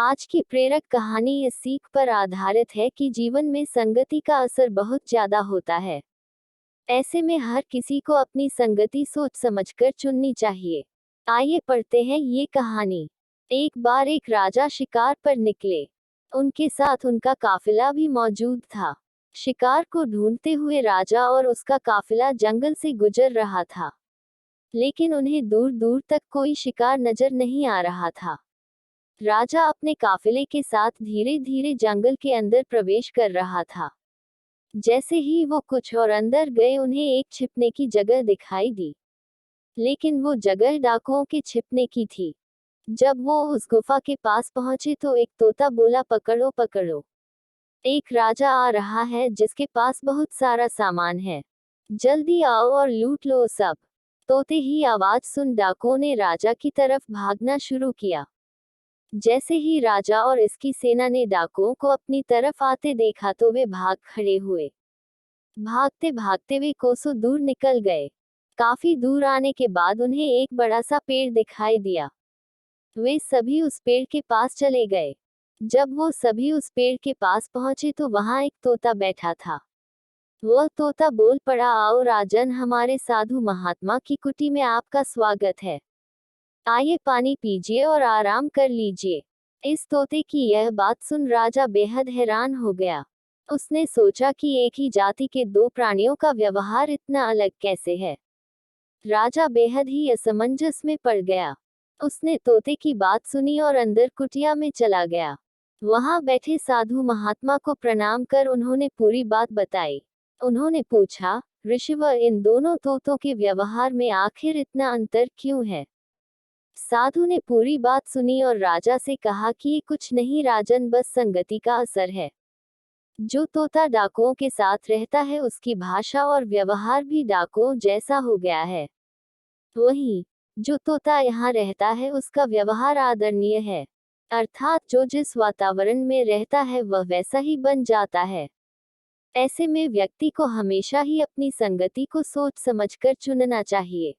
आज की प्रेरक कहानी इस सीख पर आधारित है कि जीवन में संगति का असर बहुत ज्यादा होता है। ऐसे में हर किसी को अपनी संगति सोच समझकर चुननी चाहिए। आइए पढ़ते हैं ये कहानी। एक बार एक राजा शिकार पर निकले। उनके साथ उनका काफिला भी मौजूद था। शिकार को ढूंढते हुए राजा और उसका काफिला जंगल से गुजर रहा था, लेकिन उन्हें दूर दूर तक कोई शिकार नजर नहीं आ रहा था। राजा अपने काफिले के साथ धीरे धीरे जंगल के अंदर प्रवेश कर रहा था। जैसे ही वो कुछ और अंदर गए उन्हें एक छिपने की जगह दिखाई दी, लेकिन वो जगह डाकुओं के छिपने की थी। जब वो उस गुफा के पास पहुंचे तो एक तोता बोला, पकड़ो पकड़ो, एक राजा आ रहा है जिसके पास बहुत सारा सामान है, जल्दी आओ और लूट लो सब। तोते ही आवाज सुन डाकुओं ने राजा की तरफ भागना शुरू किया। जैसे ही राजा और इसकी सेना ने डाकुओं को अपनी तरफ आते देखा तो वे भाग खड़े हुए। भागते भागते वे कोसों दूर निकल गए। काफी दूर आने के बाद उन्हें एक बड़ा सा पेड़ दिखाई दिया। वे सभी उस पेड़ के पास चले गए। जब वो सभी उस पेड़ के पास पहुंचे तो वहां एक तोता बैठा था। वह तोता बोल पड़ा, आओ राजन, हमारे साधु महात्मा की कुटी में आपका स्वागत है। आइए पानी पीजिए और आराम कर लीजिए। इस तोते की यह बात सुन राजा बेहद हैरान हो गया। उसने सोचा कि एक ही जाति के दो प्राणियों का व्यवहार इतना अलग कैसे है। राजा बेहद ही असमंजस में पड़ गया। उसने तोते की बात सुनी और अंदर कुटिया में चला गया। वहां बैठे साधु महात्मा को प्रणाम कर उन्होंने पूरी बात बताई। उन्होंने पूछा, ऋषिवर, इन दोनों तोतों के व्यवहार में आखिर इतना अंतर क्यों है? साधु ने पूरी बात सुनी और राजा से कहा कि ये कुछ नहीं राजन, बस संगति का असर है। जो तोता डाकुओं के साथ रहता है उसकी भाषा और व्यवहार भी डाकुओं जैसा हो गया है। वहीं जो तोता यहाँ रहता है उसका व्यवहार आदरणीय है, अर्थात जो जिस वातावरण में रहता है वह वैसा ही बन जाता है। ऐसे में व्यक्ति को हमेशा ही अपनी संगति को सोच समझकर चुनना चाहिए।